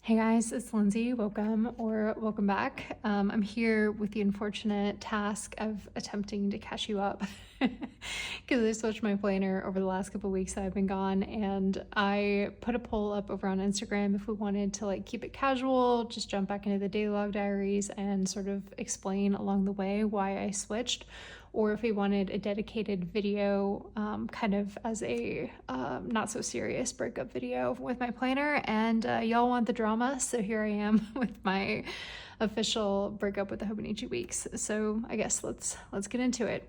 Hey guys, it's Lindsay. Welcome back. I'm here with the unfortunate task of attempting to catch you up because I switched my planner over the last couple of weeks that I've been gone, and I put a poll up over on Instagram if we wanted to keep it casual, just jump back into the daily log diaries and sort of explain along the way why I switched, or if we wanted a dedicated video kind of as a not so serious breakup video with my planner. And y'all want the drama, so here I am with my official breakup with the Hobonichi weeks. So I guess let's get into it.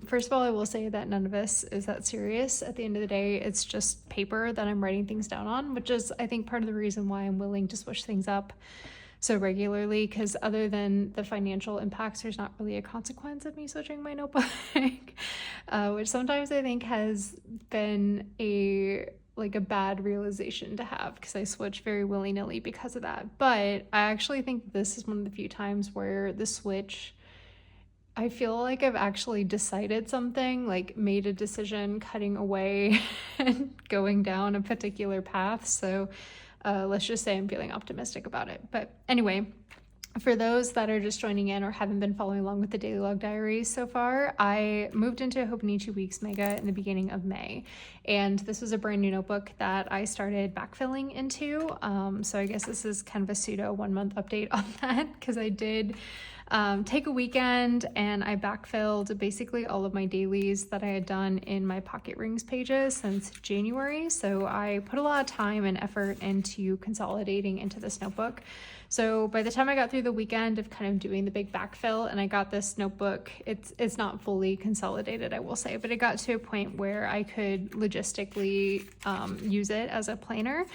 First of all, I will say that none of this is that serious. At the end of the day, it's just paper that I'm writing things down on, which is, I think, part of the reason why I'm willing to switch things up so regularly, because other than the financial impacts, there's not really a consequence of me switching my notebook, which sometimes I think has been a bad realization to have, because I switch very willy-nilly because of that. But I actually think this is one of the few times where the switch, I feel like I've actually decided something, made a decision, cutting away and going down a particular path. So let's just say I'm feeling optimistic about it. But anyway, for those that are just joining in or haven't been following along with the daily log diaries so far, I moved into Hobonichi Weeks Mega in the beginning of May. And this was a brand new notebook that I started backfilling into. So I guess this is kind of a pseudo 1 month update on that, because I did take a weekend and I backfilled basically all of my dailies that I had done in my pocket rings pages since January. So I put a lot of time and effort into consolidating into this notebook. So by the time I got through the weekend of kind of doing the big backfill and I got this notebook, it's not fully consolidated, I will say, but it got to a point where I could logistically use it as a planner.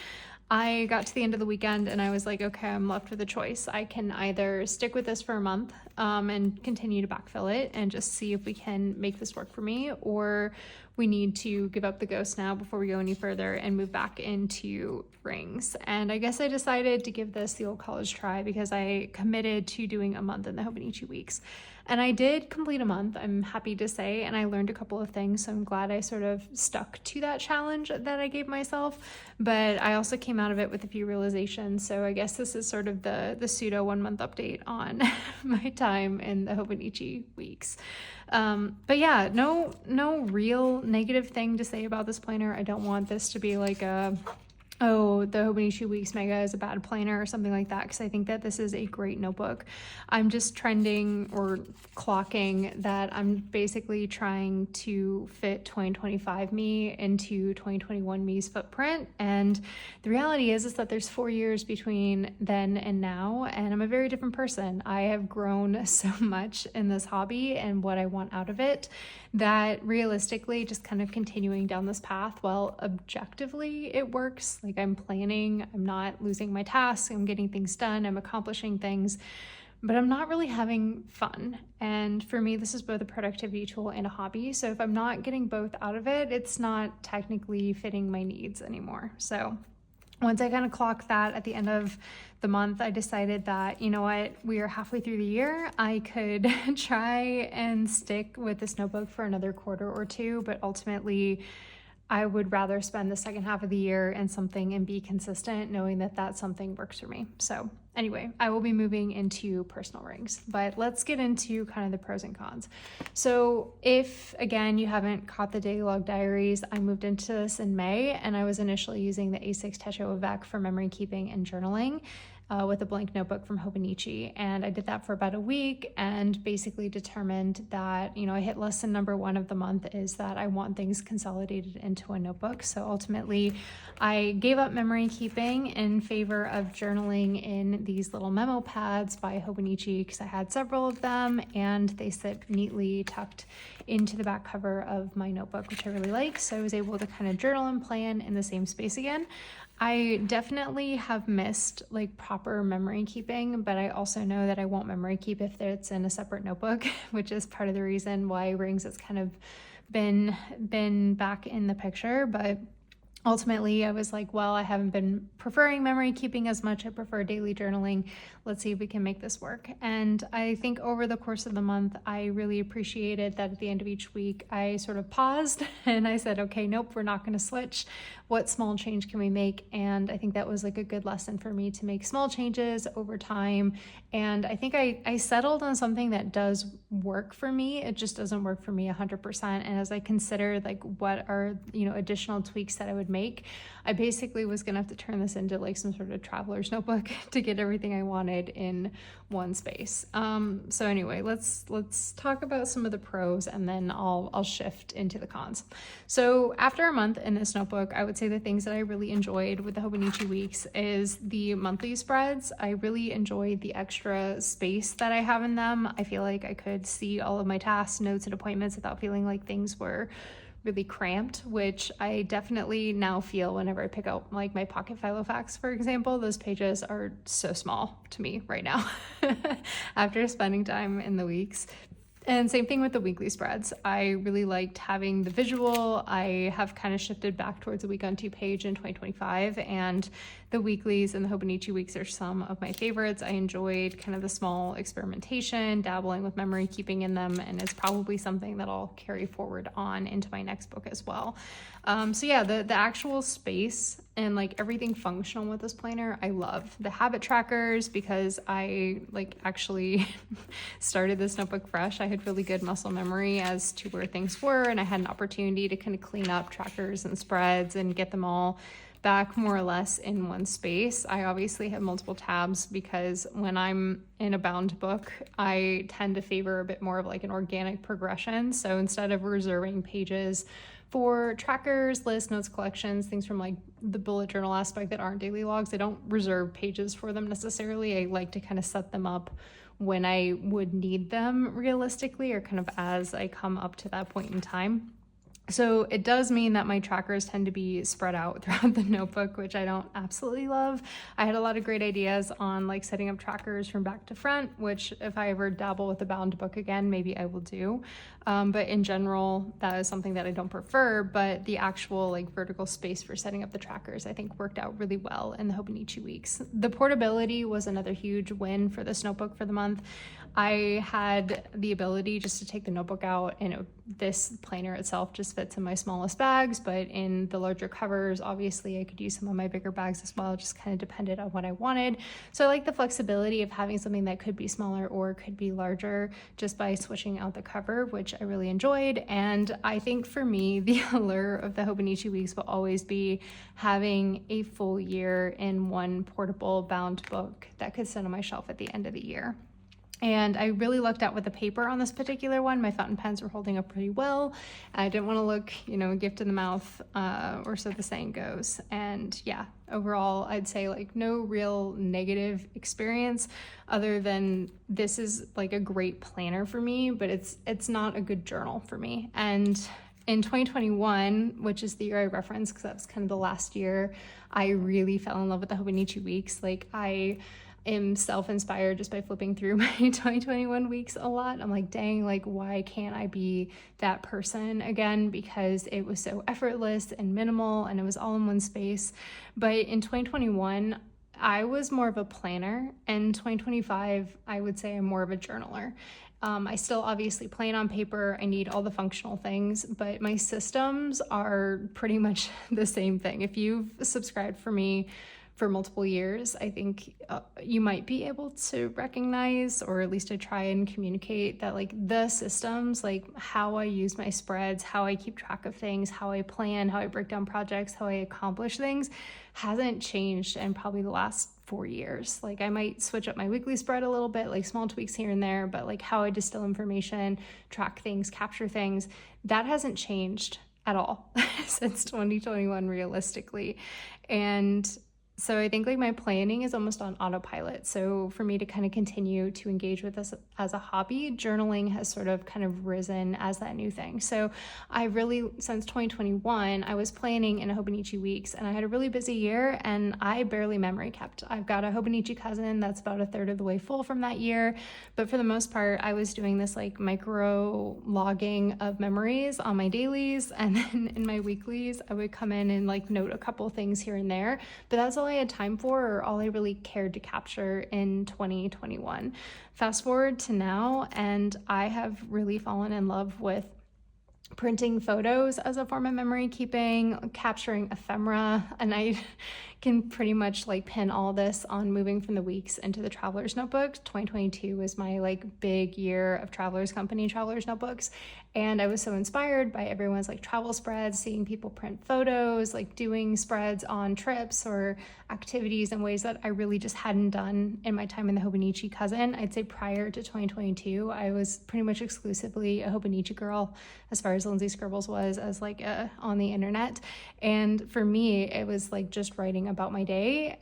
I got to the end of the weekend and I was like, okay, I'm left with a choice. I can either stick with this for a month and continue to backfill it and just see if we can make this work for me, or we need to give up the ghost now before we go any further and move back into rings. And I guess I decided to give this the old college try because I committed to doing a month in the Hobonichi weeks. And I did complete a month, I'm happy to say, and I learned a couple of things, so I'm glad I sort of stuck to that challenge that I gave myself. But I also came out of it with a few realizations, so I guess this is sort of the pseudo 1 month update on my time in the Hobonichi weeks. But yeah, no real negative thing to say about this planner. I don't want this to be like oh, the Hobonichi Weeks Mega is a bad planner or something like that, because I think that this is a great notebook. I'm just trending or clocking that I'm basically trying to fit 2025 me into 2021 me's footprint. And the reality is that there's 4 years between then and now, and I'm a very different person. I have grown so much in this hobby and what I want out of it, that realistically just kind of continuing down this path, while objectively it works, I'm planning, I'm not losing my tasks, I'm getting things done, I'm accomplishing things, but I'm not really having fun. And for me, this is both a productivity tool and a hobby. So if I'm not getting both out of it, it's not technically fitting my needs anymore. So once I kind of clocked that at the end of the month, I decided that, you know what, we are halfway through the year. I could try and stick with this notebook for another quarter or two, but ultimately I would rather spend the second half of the year in something and be consistent, knowing that that something works for me. So anyway, I will be moving into personal rings, but let's get into kind of the pros and cons. So if, again, you haven't caught the daily log diaries, I moved into this in May, and I was initially using the A6 Techo Avec for memory keeping and journaling with a blank notebook from Hobonichi. And I did that for about a week and basically determined that, I hit lesson number 1 of the month is that I want things consolidated into a notebook. So ultimately, I gave up memory keeping in favor of journaling in these little memo pads by Hobonichi, because I had several of them and they sit neatly tucked into the back cover of my notebook, which I really like. So I was able to kind of journal and plan in the same space again. I definitely have missed proper memory keeping, but I also know that I won't memory keep if it's in a separate notebook, which is part of the reason why rings has kind of been back in the picture. But ultimately, I was like, well, I haven't been preferring memory keeping as much. I prefer daily journaling. Let's see if we can make this work. And I think over the course of the month, I really appreciated that at the end of each week, I sort of paused and I said, okay, nope, we're not going to switch. What small change can we make? And I think that was like a good lesson for me to make small changes over time. And I think I settled on something that does work for me. It just doesn't work for me 100%. And as I considered like what are, additional tweaks that I would make, I basically was gonna have to turn this into like some sort of traveler's notebook to get everything I wanted in one space. So anyway, let's talk about some of the pros, and then I'll shift into the cons. So after a month in this notebook, I would say the things that I really enjoyed with the Hobonichi weeks is the monthly spreads. I really enjoyed the extra space that I have in them. I feel like I could see all of my tasks, notes, and appointments without feeling like things were really cramped, which I definitely now feel whenever I pick out like my pocket filofax, for example. Those pages are so small to me right now after spending time in the weeks. And same thing with the weekly spreads. I really liked having the visual. I have kind of shifted back towards a week on two page in 2025, and the weeklies and the Hobonichi weeks are some of my favorites. I enjoyed kind of the small experimentation, dabbling with memory keeping in them, and it's probably something that I'll carry forward on into my next book as well. So yeah, the actual space and like everything functional with this planner, I love. The habit trackers, because I like actually started this notebook fresh. I had really good muscle memory as to where things were, and I had an opportunity to kind of clean up trackers and spreads and get them all back more or less in one space. I obviously have multiple tabs because when I'm in a bound book, I tend to favor a bit more of like an organic progression. So instead of reserving pages for trackers, lists, notes, collections, things from like the bullet journal aspect that aren't daily logs, I don't reserve pages for them necessarily. I like to kind of set them up when I would need them realistically, or kind of as I come up to that point in time. So it does mean that my trackers tend to be spread out throughout the notebook, which I don't absolutely love. I had a lot of great ideas on like setting up trackers from back to front, which if I ever dabble with a bound book again, maybe I will do. But in general, that is something that I don't prefer, but the actual like vertical space for setting up the trackers, I think worked out really well in the Hobonichi weeks. The portability was another huge win for this notebook for the month. I had the ability just to take the notebook out, and this planner itself just fits in my smallest bags, but in the larger covers, obviously I could use some of my bigger bags as well. It just kind of depended on what I wanted. So I like the flexibility of having something that could be smaller or could be larger just by switching out the cover, which I really enjoyed. And I think for me, the allure of the Hobonichi weeks will always be having a full year in one portable bound book that could sit on my shelf at the end of the year. And I really lucked out with the paper on this particular one. My fountain pens were holding up pretty well. I didn't want to look, a gift in the mouth, or so the saying goes. And yeah, overall, I'd say like no real negative experience other than this is like a great planner for me, but it's not a good journal for me. And in 2021, which is the year I referenced because that was kind of the last year, I really fell in love with the Hobonichi weeks. Like I am self-inspired just by flipping through my 2021 weeks a lot. I'm like, dang, like why can't I be that person again? Because it was so effortless and minimal and it was all in one space. But in 2021, I was more of a planner, and 2025, I would say I'm more of a journaler. I still obviously plan on paper. I need all the functional things, but my systems are pretty much the same thing. If you've subscribed for me for multiple years, I think you might be able to recognize, or at least to try and communicate that like the systems, like how I use my spreads, how I keep track of things, how I plan, how I break down projects, how I accomplish things hasn't changed in probably the last 4 years. Like I might switch up my weekly spread a little bit, like small tweaks here and there, but like how I distill information, track things, capture things, that hasn't changed at all since 2021 realistically. And So I think like my planning is almost on autopilot. So for me to kind of continue to engage with this as a hobby, journaling has sort of kind of risen as that new thing. So I really, since 2021, I was planning in a Hobonichi weeks, and I had a really busy year and I barely memory kept. I've got a Hobonichi cousin that's about a third of the way full from that year. But for the most part, I was doing this like micro logging of memories on my dailies. And then in my weeklies, I would come in and like note a couple things here and there. But that's all I had time for, or all I really cared to capture in 2021. Fast forward to now, and I have really fallen in love with printing photos as a form of memory keeping, capturing ephemera, and I can pretty much like pin all this on moving from the weeks into the traveler's notebook. 2022 was my like big year of traveler's company traveler's notebooks, and I was so inspired by everyone's like travel spreads, seeing people print photos, like doing spreads on trips or activities in ways that I really just hadn't done in my time in the Hobonichi cousin. I'd say prior to 2022, I was pretty much exclusively a Hobonichi girl as far as Lindsay Scribbles was as like on the internet. And for me, it was like just writing about my day,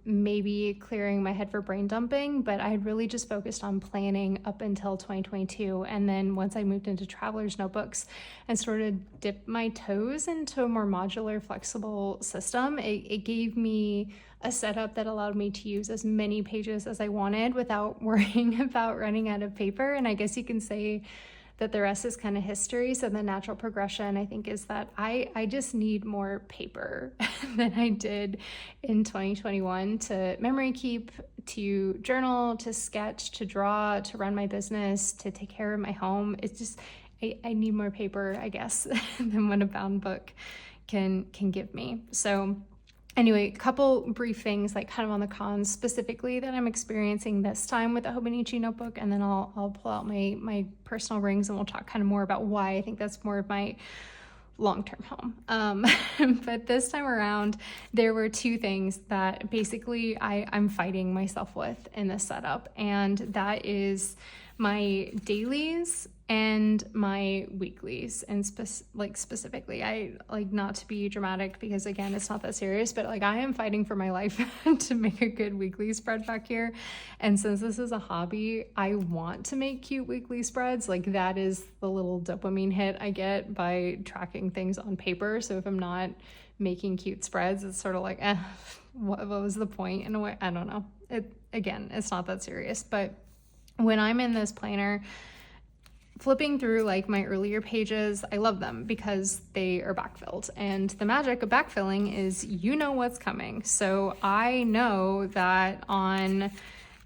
maybe clearing my head for brain dumping, but I had really just focused on planning up until 2022. And then once I moved into traveler's notebooks and sort of dipped my toes into a more modular, flexible system, it gave me a setup that allowed me to use as many pages as I wanted without worrying about running out of paper. And I guess you can say that the rest is kind of history. So the natural progression, I think, is that I just need more paper than I did in 2021 to memory keep, to journal, to sketch, to draw, to run my business, to take care of my home. It's just, I need more paper, I guess, than what a bound book can give me. So anyway, a couple brief things like kind of on the cons specifically that I'm experiencing this time with the Hobonichi notebook, and then I'll pull out my personal rings and we'll talk kind of more about why I think that's more of my long-term home. But this time around, there were two things that basically I'm fighting myself with in this setup, and that is my dailies and my weeklies. And specifically, I like, not to be dramatic because again, it's not that serious, but like I am fighting for my life to make a good weekly spread back here. And since this is a hobby, I want to make cute weekly spreads. Like that is the little dopamine hit I get by tracking things on paper. So if I'm not making cute spreads, it's sort of like, what was the point in a way? I don't know. It's not that serious. But when I'm in this planner, flipping through like my earlier pages, I love them because they are backfilled. And the magic of backfilling is you know what's coming. So I know that on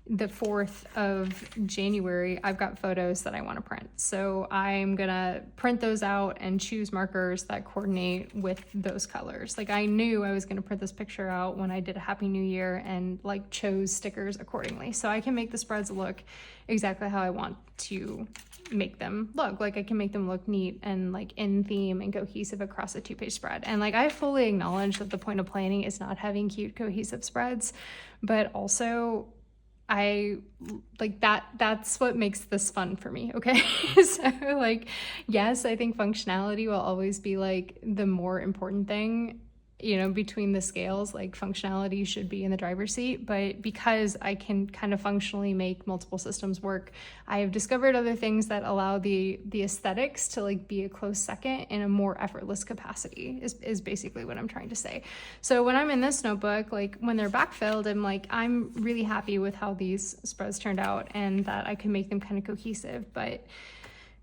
the 4th of January, I've got photos that I want to print. So I'm gonna print those out and choose markers that coordinate with those colors. Like I knew I was gonna print this picture out when I did a Happy New Year and like chose stickers accordingly. So I can make the spreads look exactly how I want to make them look. Like I can make them look neat and like in theme and cohesive across a 2-page spread. And like I fully acknowledge that the point of planning is not having cute cohesive spreads, but also I like that's what makes this fun for me. Okay. So like, yes, I think functionality will always be like the more important thing, you know, between the scales. Like functionality should be in the driver's seat, but because I can kind of functionally make multiple systems work, I have discovered other things that allow the aesthetics to like be a close second in a more effortless capacity is basically what I'm trying to say. So when I'm in this notebook, like when they're backfilled, I'm really happy with how these spreads turned out and that I can make them kind of cohesive. But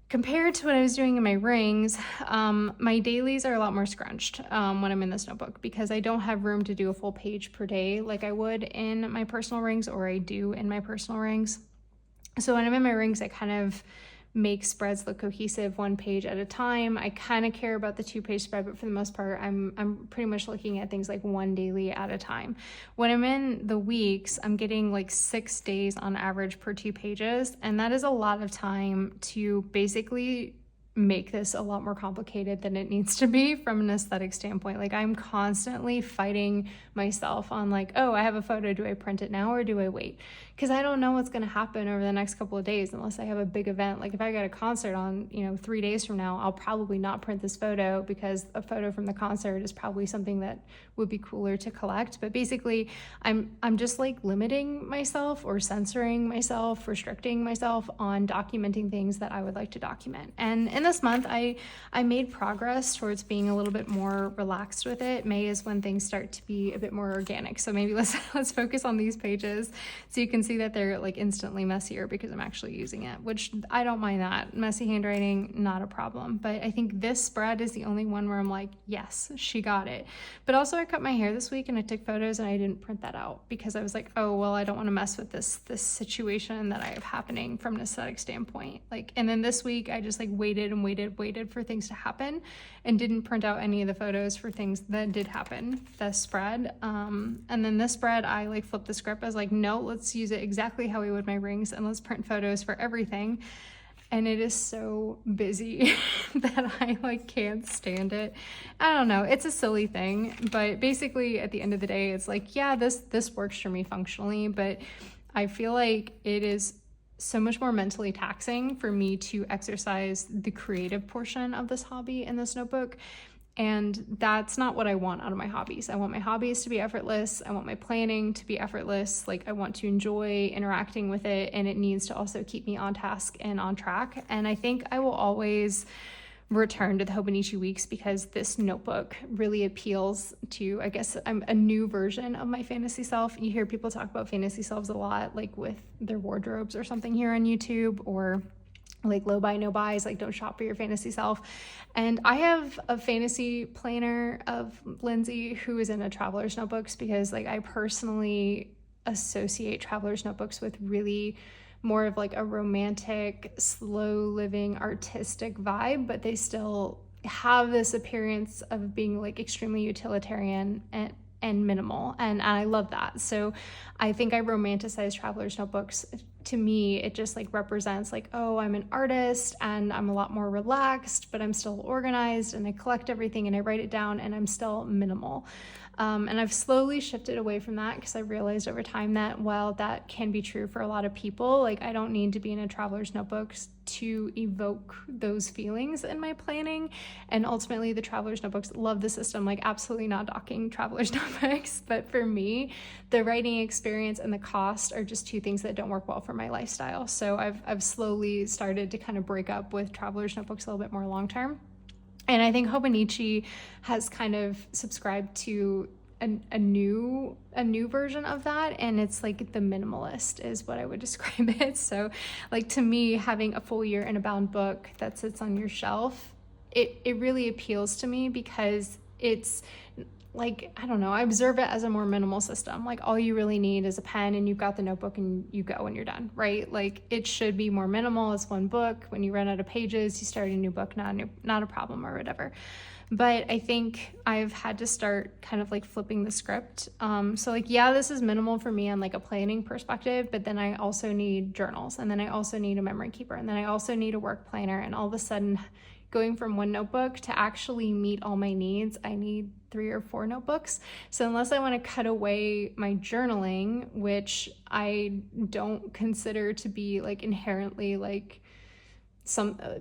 compared to what I was doing in my rings, my dailies are a lot more scrunched when I'm in this notebook because I don't have room to do a full page per day like I would in my personal rings, or I do in my personal rings. So when I'm in my rings, I kind of make spreads look cohesive 1 page at a time. I kind of care about the 2-page spread, but for the most part, I'm pretty much looking at things like 1 daily at a time. When I'm in the weeks, I'm getting like 6 days on average per 2 pages, and that is a lot of time to basically make this a lot more complicated than it needs to be from an aesthetic standpoint. Like, I'm constantly fighting myself on like, oh, I have a photo, do I print it now or do I wait? Because I don't know what's going to happen over the next couple of days unless I have a big event. Like, if I got a concert on, 3 days from now, I'll probably not print this photo because a photo from the concert is probably something that would be cooler to collect. But basically, I'm just like limiting myself or censoring myself, restricting myself on documenting things that I would like to document. And in this month, I made progress towards being a little bit more relaxed with it. May is when things start to be a bit more organic. So maybe let's focus on these pages so you can see that they're like instantly messier because I'm actually using it, which I don't mind that. Messy handwriting, not a problem. But I think this spread is the only one where I'm like, yes, she got it. But also I cut my hair this week and I took photos and I didn't print that out because I was like, oh, well, I don't want to mess with this situation that I have happening from an aesthetic standpoint. Like, and then this week I just like waited for things to happen and didn't print out any of the photos for things that did happen, the spread. And then this spread, I like flipped the script. I was like, no, let's use it exactly how we would my rings and let's print photos for everything. And it is so busy that I like can't stand it. I don't know, it's a silly thing, but basically at the end of the day, it's like, yeah, this works for me functionally, but I feel like it is so much more mentally taxing for me to exercise the creative portion of this hobby in this notebook. And that's not what I want out of my hobbies. I want my hobbies to be effortless. I want my planning to be effortless. Like, I want to enjoy interacting with it, and it needs to also keep me on task and on track. And I think I will always return to the Hobonichi weeks because this notebook really appeals to, I guess, I'm a new version of my fantasy self. You hear people talk about fantasy selves a lot, like with their wardrobes or something here on YouTube, or like low buy, no buys, like don't shop for your fantasy self. And I have a fantasy planner of Lindsay who is in a traveler's notebooks because like I personally associate traveler's notebooks with really more of like a romantic, slow living, artistic vibe, but they still have this appearance of being like extremely utilitarian and minimal, and I love that. So I think I romanticize traveler's notebooks. To me, it just like represents like, oh, I'm an artist and I'm a lot more relaxed, but I'm still organized and I collect everything and I write it down and I'm still minimal. And I've slowly shifted away from that because I realized over time that while that can be true for a lot of people, like I don't need to be in a traveler's notebooks to evoke those feelings in my planning. And ultimately the traveler's notebooks love the system, like absolutely not docking traveler's notebooks. But for me, the writing experience and the cost are just two things that don't work well for my lifestyle. So I've slowly started to kind of break up with traveler's notebooks a little bit more long-term. And I think Hobonichi has kind of subscribed to a new version of that, and it's like the minimalist is what I would describe it. So like to me, having a full year in a bound book that sits on your shelf, it really appeals to me because it's like, I don't know, I observe it as a more minimal system. Like all you really need is a pen and you've got the notebook and you go and you're done, right? Like it should be more minimal. It's one book. When you run out of pages, you start a new book, not a problem or whatever. But I think I've had to start kind of like flipping the script. So like, yeah, this is minimal for me on like a planning perspective, but then I also need journals, and then I also need a memory keeper, and then I also need a work planner. And all of a sudden, going from one notebook to actually meet all my needs, I need 3 or 4 notebooks. So unless I want to cut away my journaling, which I don't consider to be like inherently like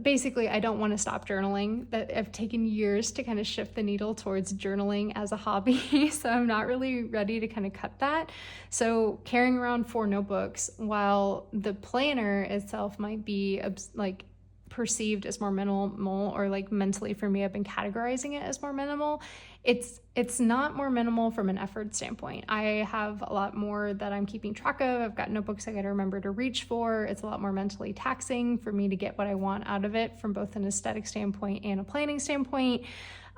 basically I don't want to stop journaling. That I've taken years to kind of shift the needle towards journaling as a hobby. So I'm not really ready to kind of cut that. So carrying around 4 notebooks while the planner itself might be like perceived as more minimal, or like mentally for me, I've been categorizing it as more minimal. It's not more minimal from an effort standpoint. I have a lot more that I'm keeping track of. I've got notebooks I got to remember to reach for. It's a lot more mentally taxing for me to get what I want out of it from both an aesthetic standpoint and a planning standpoint.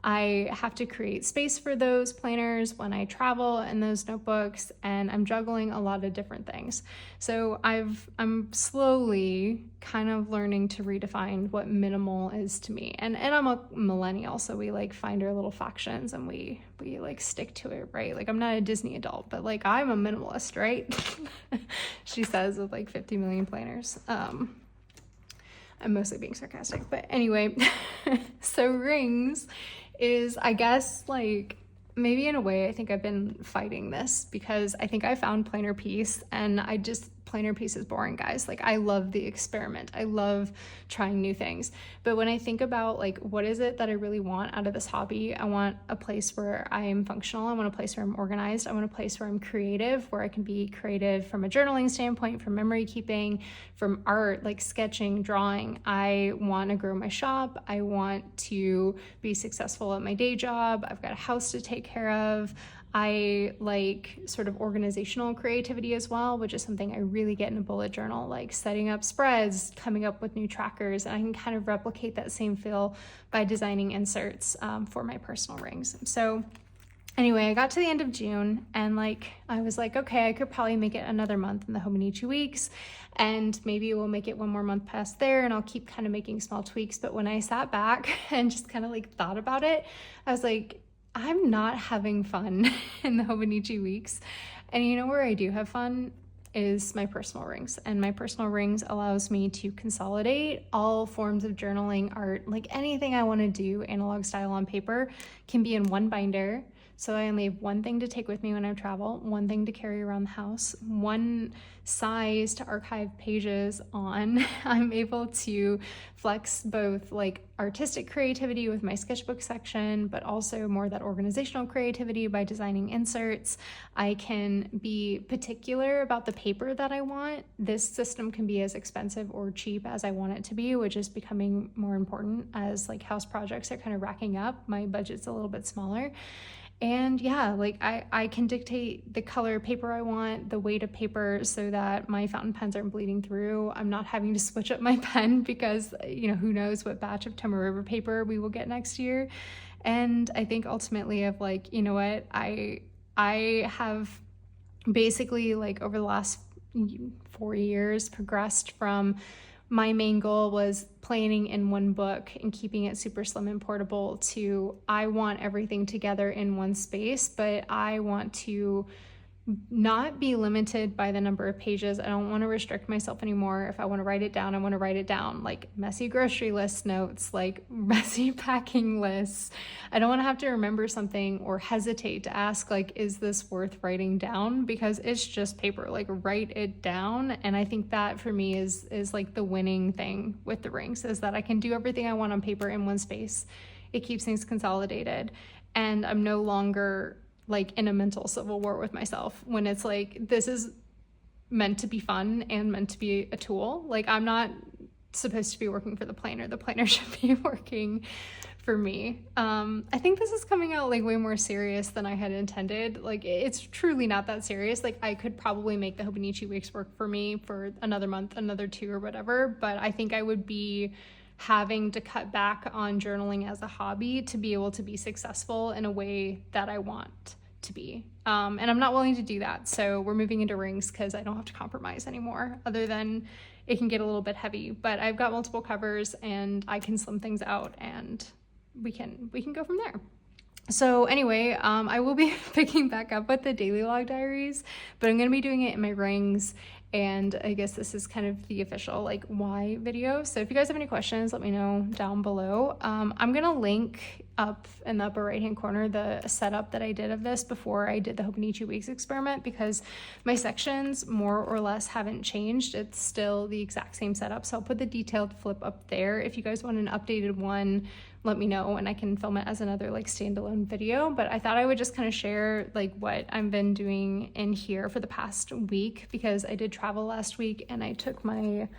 I have to create space for those planners when I travel and those notebooks, and I'm juggling a lot of different things. So I'm slowly kind of learning to redefine what minimal is to me. And I'm a millennial, so we like find our little factions and we like stick to it, right? Like I'm not a Disney adult, but like I'm a minimalist, right? She says with like 50 million planners. I'm mostly being sarcastic, but anyway, so rings is, I guess, like, maybe in a way, I think I've been fighting this because I think I found plainer piece, and plainer piece is boring, guys. Like, I love the experiment. I love trying new things. But when I think about, like, what is it that I really want out of this hobby? I want a place where I am functional. I want a place where I'm organized. I want a place where I'm creative, where I can be creative from a journaling standpoint, from memory keeping, from art, like sketching, drawing. I want to grow my shop. I want to be successful at my day job. I've got a house to take care of. I like sort of organizational creativity as well, which is something I really get in a bullet journal, like setting up spreads, coming up with new trackers, and I can kind of replicate that same feel by designing inserts for my personal rings. So anyway, I got to the end of June, and like I was like, okay, I could probably make it another month in the Hobonichi weeks, and maybe we'll make it one more month past there, and I'll keep kind of making small tweaks. But when I sat back and just kind of like thought about it, I was like, I'm not having fun in the Hobonichi weeks. And you know where I do have fun is my personal rings. And my personal rings allows me to consolidate all forms of journaling, art, like anything I want to do analog style on paper can be in one binder. So I only have one thing to take with me when I travel, one thing to carry around the house, one size to archive pages on. I'm able to flex both like artistic creativity with my sketchbook section, but also more that organizational creativity by designing inserts. I can be particular about the paper that I want. This system can be as expensive or cheap as I want it to be, which is becoming more important as like house projects are kind of racking up. My budget's a little bit smaller. And yeah, like I can dictate the color paper I want, the weight of paper, so that my fountain pens aren't bleeding through. I'm not having to switch up my pen because, you know, who knows what batch of Tomoe River paper we will get next year. And I think ultimately of like, you know what, I have basically like over the last 4 years progressed from my main goal was planning in one book and keeping it super slim and portable to I want everything together in one space, but I want to not be limited by the number of pages. I don't want to restrict myself anymore. If I want to write it down, I want to write it down, like messy grocery list notes, like messy packing lists. I don't want to have to remember something or hesitate to ask, like, is this worth writing down? Because it's just paper, like write it down. And I think that for me is like the winning thing with the rings, is that I can do everything I want on paper in one space. It keeps things consolidated, and I'm no longer like in a mental civil war with myself when it's like, this is meant to be fun and meant to be a tool. Like, I'm not supposed to be working for the planner. The planner should be working for me. I think this is coming out like way more serious than I had intended. Like, it's truly not that serious. Like, I could probably make the Hobonichi weeks work for me for another month, another 2 or whatever, but I think I would be having to cut back on journaling as a hobby to be able to be successful in a way that I want to be. And I'm not willing to do that. So we're moving into rings because I don't have to compromise anymore, other than it can get a little bit heavy, but I've got multiple covers and I can slim things out, and we can go from there. So anyway, I will be picking back up with the daily log diaries, but I'm going to be doing it in my rings. And I guess this is kind of the official like why video. So if you guys have any questions, let me know down below. I'm gonna link up in the upper right hand corner the setup that I did of this before I did the Hobonichi Weeks experiment, because my sections more or less haven't changed. It's still the exact same setup. So I'll put the detailed flip up there. If you guys want an updated one, let me know and I can film it as another like standalone video. But I thought I would just kind of share like what I've been doing in here for the past week, because I did travel last week and I took my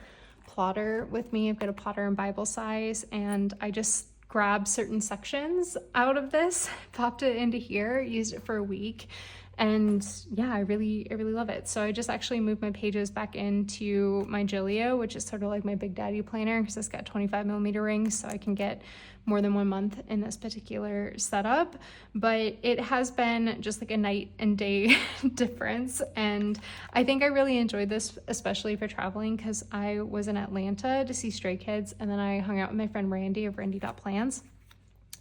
plotter with me. I've got a plotter in Bible size, and I just grabbed certain sections out of this, popped it into here, used it for a week. And yeah, I really love it. So I just actually moved my pages back into my Gillio, which is sort of like my Big Daddy planner, because it's got 25mm rings, so I can get more than 1 month in this particular setup. But it has been just like a night and day difference. And I think I really enjoyed this, especially for traveling, because I was in Atlanta to see Stray Kids, and then I hung out with my friend Randy of Randy.plans.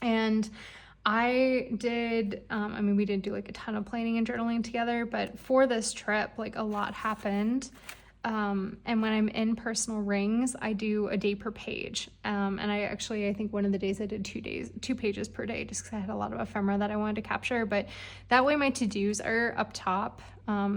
And I did, we didn't do like a ton of planning and journaling together, but for this trip, like a lot happened. And when I'm in personal rings, I do a day per page. And I think one of the days I did 2 pages per day, just because I had a lot of ephemera that I wanted to capture. But that way my to-dos are up top.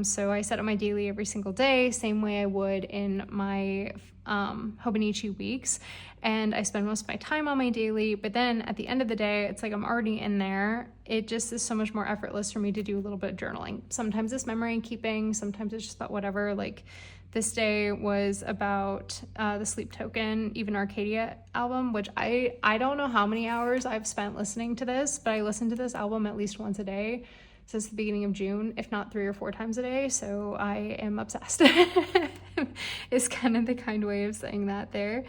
So I set up my daily every single day, same way I would in my Hobonichi weeks. And I spend most of my time on my daily, but then at the end of the day, it's like I'm already in there. It just is so much more effortless for me to do a little bit of journaling. Sometimes it's memory keeping, sometimes it's just about whatever. Like this day was about the Sleep Token, Even Arcadia album, which I don't know how many hours I've spent listening to this, but I listen to this album at least once a day since the beginning of June, if not 3 or 4 times a day. So I am obsessed. Is kind of the kind way of saying that there.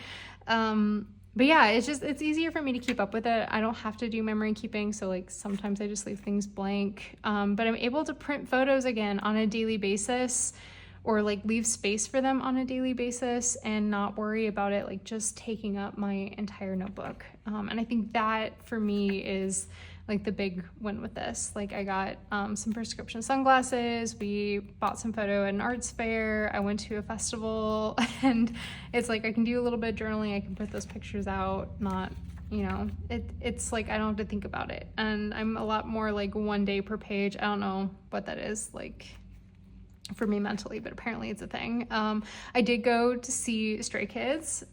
But yeah, it's easier for me to keep up with it. I don't have to do memory keeping. So like sometimes I just leave things blank. But I'm able to print photos again on a daily basis, or like leave space for them on a daily basis and not worry about it like just taking up my entire notebook. And I think that for me is like the big win with this. Like I got some prescription sunglasses, we bought some photo at an arts fair, I went to a festival, and it's like I can do a little bit of journaling, I can put those pictures out, not, it's like I don't have to think about it. And I'm a lot more like 1 day per page. I don't know what that is like for me mentally, but apparently it's a thing. I did go to see Stray Kids,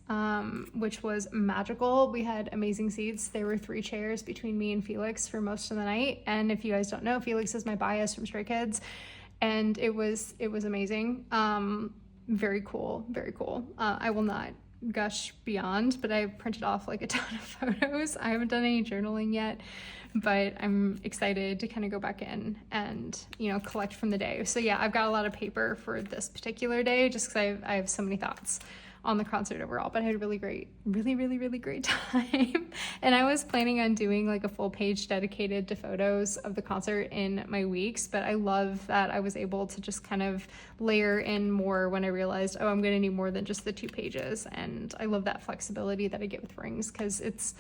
which was magical. We had amazing seats. There were 3 chairs between me and Felix for most of the night. And if you guys don't know, Felix is my bias from Stray Kids, and it was amazing. Very cool, very cool. I will not gush beyond, but I printed off like a ton of photos. I haven't done any journaling yet, but I'm excited to kind of go back in and, collect from the day. So yeah, I've got a lot of paper for this particular day just because I have so many thoughts on the concert overall, but I had a really great time. And I was planning on doing like a full page dedicated to photos of the concert in my weeks, but I love that I was able to just kind of layer in more when I realized, I'm going to need more than just the 2 pages. And I love that flexibility that I get with rings, because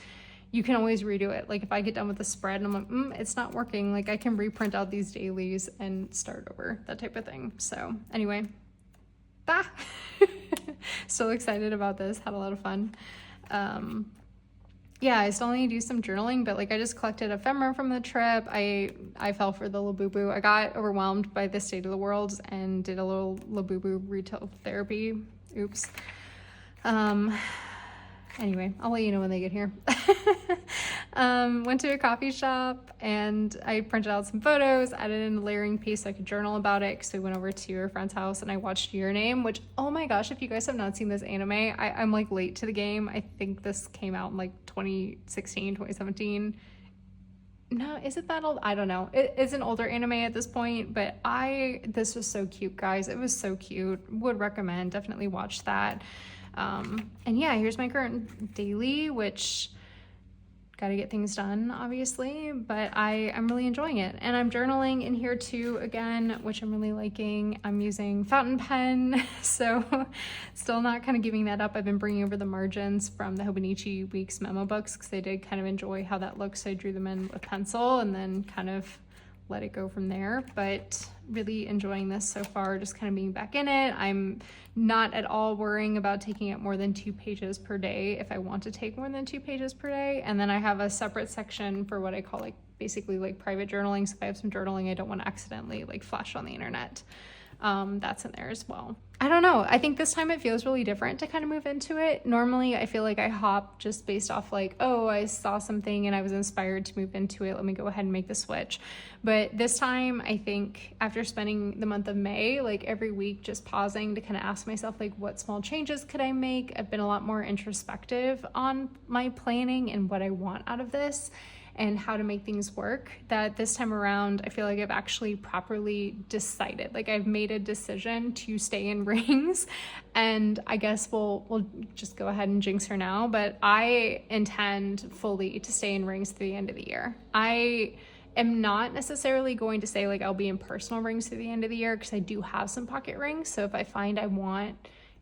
you can always redo it. Like if I get done with the spread and I'm like, it's not working, like I can reprint out these dailies and start over, that type of thing. So anyway, so excited about this, had a lot of fun. Yeah, I still need to do some journaling, but like I just collected ephemera from the trip. I fell for the Labubu. I got overwhelmed by the state of the world and did a little Labubu retail therapy. Oops. Anyway, I'll let you know when they get here. Went to a coffee shop and I printed out some photos, added in a layering piece so I could journal about it, because we went over to her friend's house and I watched Your Name, which, oh my gosh, if you guys have not seen this anime, I'm like late to the game. I think this came out in like 2016, 2017. No, is it that old? I don't know. It's an older anime at this point, but this was so cute, guys. It was so cute. Would recommend. Definitely watch that. And yeah, here's my current daily, which got to get things done, obviously, but I'm really enjoying it. And I'm journaling in here too, again, which I'm really liking. I'm using fountain pen, so still not kind of giving that up. I've been bringing over the margins from the Hobonichi Weeks memo books because I did kind of enjoy how that looks. So I drew them in with pencil and then kind of let it go from there, but really enjoying this so far, just kind of being back in it. I'm not at all worrying about taking up more than 2 pages per day if I want to take more than 2 pages per day. And then I have a separate section for what I call like basically like private journaling. So if I have some journaling I don't want to accidentally like flash on the internet, that's in there as well. I don't know. I think this time it feels really different to kind of move into it. Normally I feel like I hop just based off like, oh, I saw something and I was inspired to move into it. Let me go ahead and make the switch. But this time, I think after spending the month of May, like every week, just pausing to kind of ask myself, like, what small changes could I make? I've been a lot more introspective on my planning and what I want out of this and how to make things work, that this time around, I feel like I've actually properly decided. Like I've made a decision to stay in rings, and I guess we'll just go ahead and jinx her now, but I intend fully to stay in rings through the end of the year. I am not necessarily going to say like I'll be in personal rings through the end of the year, because I do have some pocket rings. So if I find I want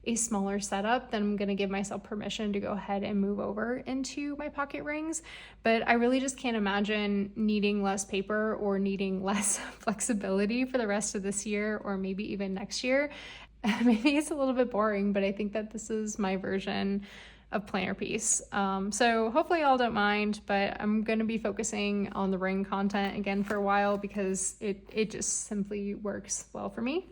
a smaller setup, then I'm going to give myself permission to go ahead and move over into my pocket rings. But I really just can't imagine needing less paper or needing less flexibility for the rest of this year or maybe even next year. maybe it's a little bit boring, but I think that this is my version of planner piece. So hopefully y'all don't mind, but I'm going to be focusing on the ring content again for a while because it just simply works well for me.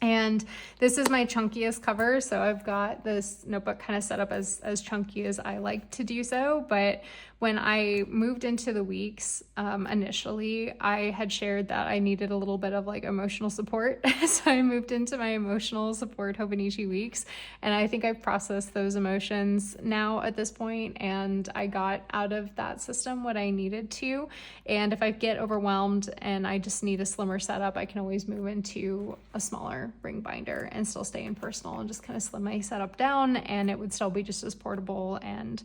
And this is my chunkiest cover, so I've got this notebook kind of set up as chunky as I like to do so. But when I moved into the weeks, initially, I had shared that I needed a little bit of like emotional support. So I moved into my emotional support Hobonichi weeks, and I think I've processed those emotions now at this point, and I got out of that system what I needed to. And if I get overwhelmed and I just need a slimmer setup, I can always move into a smaller ring binder and still stay in personal and just kind of slim my setup down, and it would still be just as portable and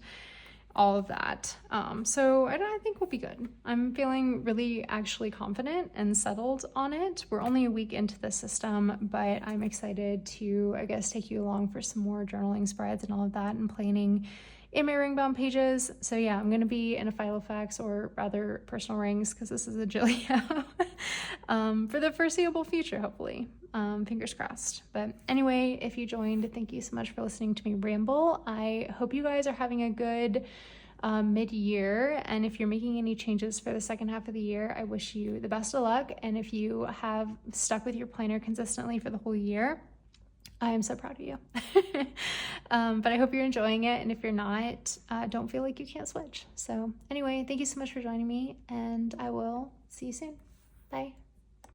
all of that. So I think we'll be good. I'm feeling really actually confident and settled on it. We're only a week into the system, but I'm excited to, I guess, take you along for some more journaling spreads and all of that and planning in my ring bound pages. So yeah, I'm going to be in a filofax, or rather personal rings, because this is a gillio, for the foreseeable future, hopefully. Fingers crossed. But anyway, if you joined, thank you so much for listening to me ramble. I hope you guys are having a good mid-year, and if you're making any changes for the second half of the year, I wish you the best of luck. And if you have stuck with your planner consistently for the whole year, I am so proud of you. But I hope you're enjoying it, and if you're not, don't feel like you can't switch. So anyway, thank you so much for joining me, and I will see you soon. Bye.